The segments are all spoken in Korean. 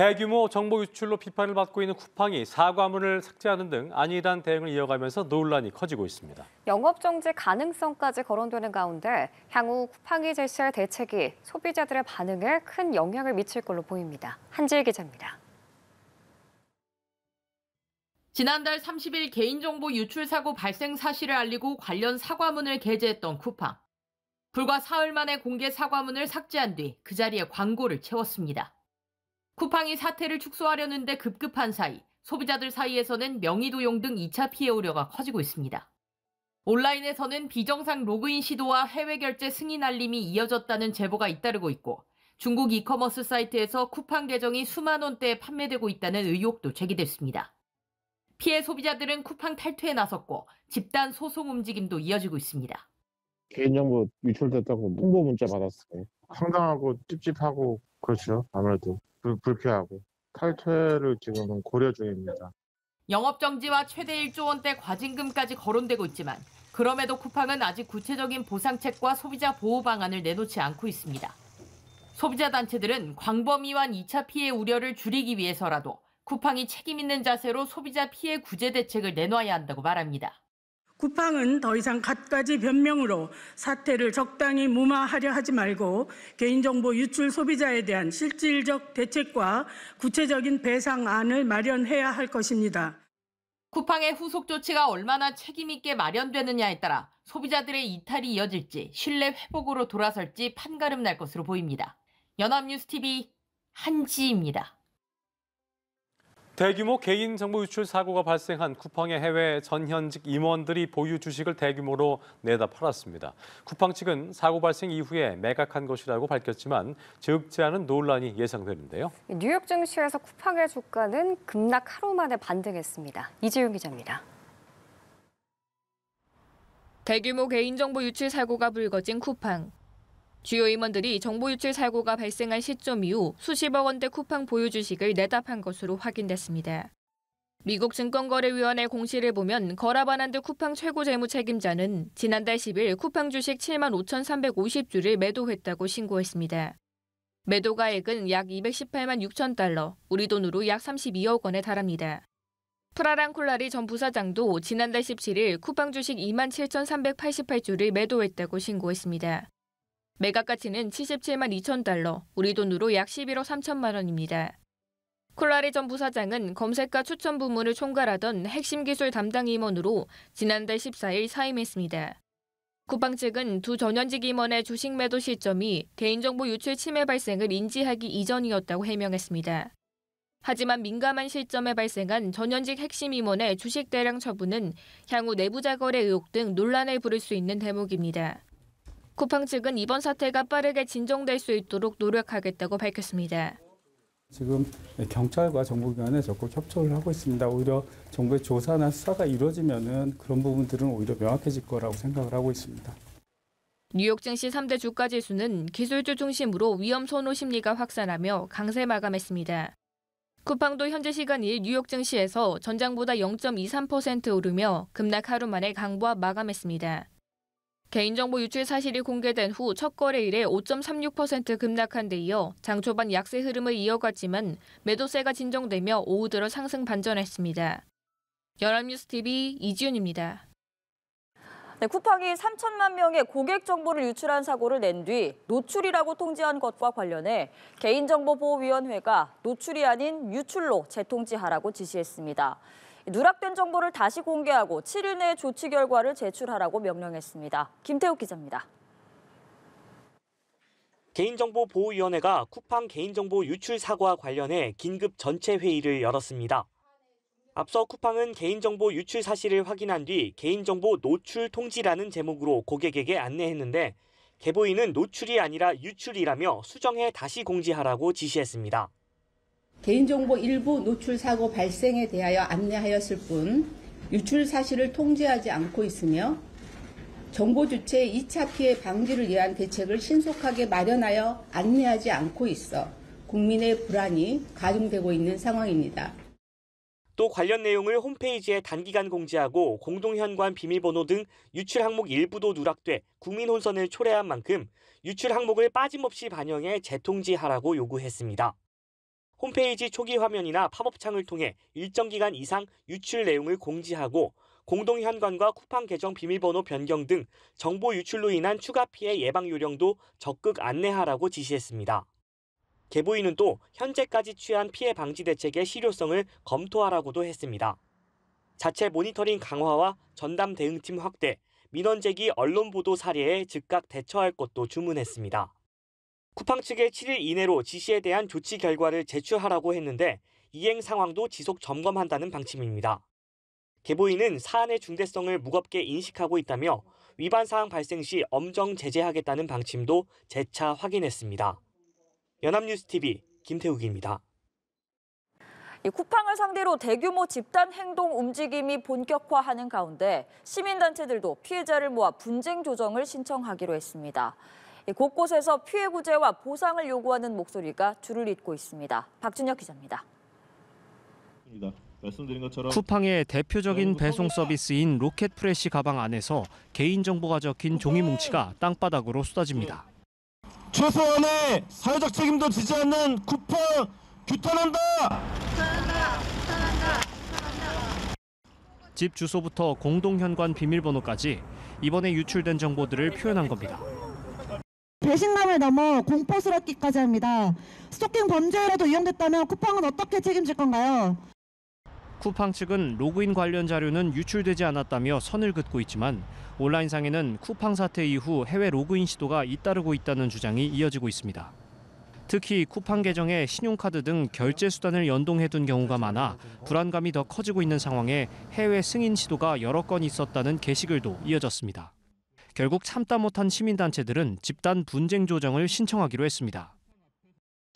대규모 정보 유출로 비판을 받고 있는 쿠팡이 사과문을 삭제하는 등 안일한 대응을 이어가면서 논란이 커지고 있습니다. 영업정지 가능성까지 거론되는 가운데 향후 쿠팡이 제시할 대책이 소비자들의 반응에 큰 영향을 미칠 걸로 보입니다. 한지일 기자입니다. 지난달 30일 개인정보 유출 사고 발생 사실을 알리고 관련 사과문을 게재했던 쿠팡. 불과 사흘 만에 공개 사과문을 삭제한 뒤 그 자리에 광고를 채웠습니다. 쿠팡이 사태를 축소하려는데 급급한 사이 소비자들 사이에서는 명의도용 등 2차 피해 우려가 커지고 있습니다. 온라인에서는 비정상 로그인 시도와 해외 결제 승인 알림이 이어졌다는 제보가 잇따르고 있고 중국 이커머스 사이트에서 쿠팡 계정이 수만 원대에 판매되고 있다는 의혹도 제기됐습니다. 피해 소비자들은 쿠팡 탈퇴에 나섰고 집단 소송 움직임도 이어지고 있습니다. 개인정보 유출됐다고 홍보 문자 받았어요. 황당하고 찝찝하고 그렇죠. 아무래도 불쾌하고 탈퇴를 지금은 고려 중입니다. 영업정지와 최대 1조 원대 과징금까지 거론되고 있지만 그럼에도 쿠팡은 아직 구체적인 보상책과 소비자 보호 방안을 내놓지 않고 있습니다. 소비자 단체들은 광범위한 2차 피해 우려를 줄이기 위해서라도 쿠팡이 책임 있는 자세로 소비자 피해 구제 대책을 내놔야 한다고 말합니다. 쿠팡은 더 이상 갖가지 변명으로 사태를 적당히 무마하려 하지 말고 개인정보 유출 소비자에 대한 실질적 대책과 구체적인 배상안을 마련해야 할 것입니다. 쿠팡의 후속 조치가 얼마나 책임 있게 마련되느냐에 따라 소비자들의 이탈이 이어질지 신뢰 회복으로 돌아설지 판가름 날 것으로 보입니다. 연합뉴스TV 한지입니다. 대규모 개인정보 유출 사고가 발생한 쿠팡의 해외 전현직 임원들이 보유 주식을 대규모로 내다 팔았습니다. 쿠팡 측은 사고 발생 이후에 매각한 것이라고 밝혔지만 적지 않은 논란이 예상되는데요. 뉴욕 증시에서 쿠팡의 주가는 급락 하루 만에 반등했습니다. 이지윤 기자입니다. 대규모 개인정보 유출 사고가 불거진 쿠팡. 주요 임원들이 정보 유출 사고가 발생한 시점 이후 수십억 원대 쿠팡 보유 주식을 내다 판 것으로 확인됐습니다. 미국 증권거래위원회 공시를 보면 거라바난드 쿠팡 최고 재무 책임자는 지난달 10일 쿠팡 주식 7만 5,350주를 매도했다고 신고했습니다. 매도 가액은 약 218만 6천 달러, 우리 돈으로 약 32억 원에 달합니다. 프라랑 콜라리 전 부사장도 지난달 17일 쿠팡 주식 2만 7,388주를 매도했다고 신고했습니다. 매각 가치는 77만 2천 달러, 우리 돈으로 약 11억 3천만 원입니다. 콜라리 전 부사장은 검색과 추천 부문을 총괄하던 핵심 기술 담당 임원으로 지난달 14일 사임했습니다. 쿠팡 측은 두 전현직 임원의 주식 매도 시점이 개인정보 유출 침해 발생을 인지하기 이전이었다고 해명했습니다. 하지만 민감한 시점에 발생한 전현직 핵심 임원의 주식 대량 처분은 향후 내부자 거래 의혹 등 논란을 부를 수 있는 대목입니다. 쿠팡 측은 이번 사태가 빠르게 진정될 수 있도록 노력하겠다고 밝혔습니다. 지금 경찰과 정보기관에 적극 협조를 하고 있습니다. 오히려 정부의 조사나 수사가 이루어지면은 그런 부분들은 오히려 명확해질 거라고 생각을 하고 있습니다. 뉴욕 증시 3대 주가 지수는 기술주 중심으로 위험 선호 심리가 확산하며 강세 마감했습니다. 쿠팡도 현재 시간일 뉴욕 증시에서 전장보다 0.23% 오르며 급락 하루 만에 강보합 마감했습니다. 개인정보 유출 사실이 공개된 후 첫 거래일에 5.36% 급락한 데 이어 장 초반 약세 흐름을 이어갔지만 매도세가 진정되며 오후 들어 상승 반전했습니다. 연합뉴스TV 이지윤입니다. 네, 쿠팡이 3천만 명의 고객 정보를 유출한 사고를 낸 뒤 노출이라고 통지한 것과 관련해 개인정보보호위원회가 노출이 아닌 유출로 재통지하라고 지시했습니다. 누락된 정보를 다시 공개하고 7일 내 조치 결과를 제출하라고 명령했습니다. 김태욱 기자입니다. 개인정보보호위원회가 쿠팡 개인정보 유출 사고와 관련해 긴급 전체 회의를 열었습니다. 앞서 쿠팡은 개인정보 유출 사실을 확인한 뒤 개인정보 노출 통지라는 제목으로 고객에게 안내했는데 개보인은 노출이 아니라 유출이라며 수정해 다시 공지하라고 지시했습니다. 개인정보 일부 노출 사고 발생에 대하여 안내하였을 뿐 유출 사실을 통지하지 않고 있으며 정보 주체의 2차 피해 방지를 위한 대책을 신속하게 마련하여 안내하지 않고 있어 국민의 불안이 가중되고 있는 상황입니다. 또 관련 내용을 홈페이지에 단기간 공지하고 공동현관 비밀번호 등 유출 항목 일부도 누락돼 국민 혼선을 초래한 만큼 유출 항목을 빠짐없이 반영해 재통지하라고 요구했습니다. 홈페이지 초기 화면이나 팝업창을 통해 일정 기간 이상 유출 내용을 공지하고 공동 현관과 쿠팡 계정 비밀번호 변경 등 정보 유출로 인한 추가 피해 예방 요령도 적극 안내하라고 지시했습니다. 개보인은 또 현재까지 취한 피해 방지 대책의 실효성을 검토하라고도 했습니다. 자체 모니터링 강화와 전담 대응팀 확대, 민원 제기 언론 보도 사례에 즉각 대처할 것도 주문했습니다. 쿠팡 측에 7일 이내로 지시에 대한 조치 결과를 제출하라고 했는데 이행 상황도 지속 점검한다는 방침입니다. 개보인은 사안의 중대성을 무겁게 인식하고 있다며 위반 사항 발생 시 엄정 제재하겠다는 방침도 재차 확인했습니다. 연합뉴스TV 김태욱입니다. 쿠팡을 상대로 대규모 집단 행동 움직임이 본격화하는 가운데 시민단체들도 피해자를 모아 분쟁 조정을 신청하기로 했습니다. 곳곳에서 피해 구제와 보상을 요구하는 목소리가 줄을 잇고 있습니다. 박준혁 기자입니다. 말씀드린 것처럼 쿠팡의 대표적인 배송 서비스인 로켓프레시 가방 안에서 개인정보가 적힌 종이 뭉치가 땅바닥으로 쏟아집니다. 최소한의 사회적 책임도 지지 않는 쿠팡 규탄한다! 집 주소부터 공동현관 비밀번호까지 이번에 유출된 정보들을 표현한 겁니다. 배신감을 넘어 공포스럽기까지 합니다. 스토킹 범죄라도 이용됐다면 쿠팡은 어떻게 책임질 건가요? 쿠팡 측은 로그인 관련 자료는 유출되지 않았다며 선을 긋고 있지만 온라인상에는 쿠팡 사태 이후 해외 로그인 시도가 잇따르고 있다는 주장이 이어지고 있습니다. 특히 쿠팡 계정에 신용카드 등 결제 수단을 연동해둔 경우가 많아 불안감이 더 커지고 있는 상황에 해외 승인 시도가 여러 건 있었다는 게시글도 이어졌습니다. 결국 참다 못한 시민단체들은 집단 분쟁 조정을 신청하기로 했습니다.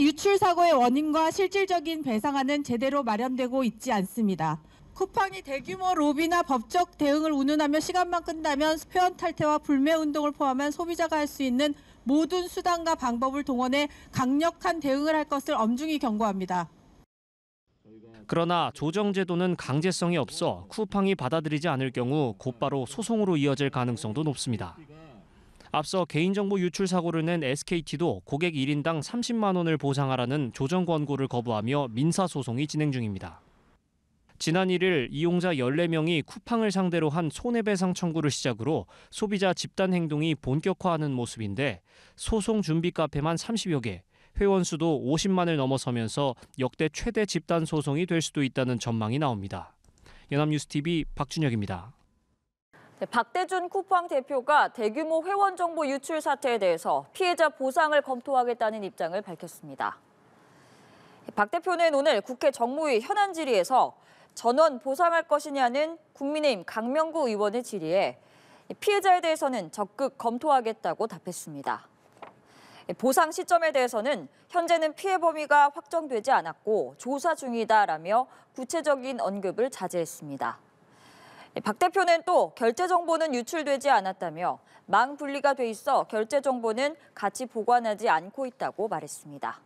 유출 사고의 원인과 실질적인 배상안은 제대로 마련되고 있지 않습니다. 쿠팡이 대규모 로비나 법적 대응을 운운하며 시간만 끈다면 회원 탈퇴와 불매 운동을 포함한 소비자가 할 수 있는 모든 수단과 방법을 동원해 강력한 대응을 할 것을 엄중히 경고합니다. 그러나 조정 제도는 강제성이 없어 쿠팡이 받아들이지 않을 경우 곧바로 소송으로 이어질 가능성도 높습니다. 앞서 개인정보 유출 사고를 낸 SKT도 고객 1인당 30만 원을 보상하라는 조정 권고를 거부하며 민사소송이 진행 중입니다. 지난 1일 이용자 14명이 쿠팡을 상대로 한 손해배상 청구를 시작으로 소비자 집단 행동이 본격화하는 모습인데 소송 준비 카페만 30여 개, 회원 수도 50만을 넘어서면서 역대 최대 집단 소송이 될 수도 있다는 전망이 나옵니다. 연합뉴스TV 박준혁입니다. 박대준 쿠팡 대표가 대규모 회원 정보 유출 사태에 대해서 피해자 보상을 검토하겠다는 입장을 밝혔습니다. 박 대표는 오늘 국회 정무위 현안 질의에서 전원 보상할 것이냐는 국민의힘 강명구 의원의 질의에 피해자에 대해서는 적극 검토하겠다고 답했습니다. 보상 시점에 대해서는 현재는 피해 범위가 확정되지 않았고 조사 중이다라며 구체적인 언급을 자제했습니다. 박 대표는 또 결제 정보는 유출되지 않았다며 망 분리가 돼 있어 결제 정보는 같이 보관하지 않고 있다고 말했습니다.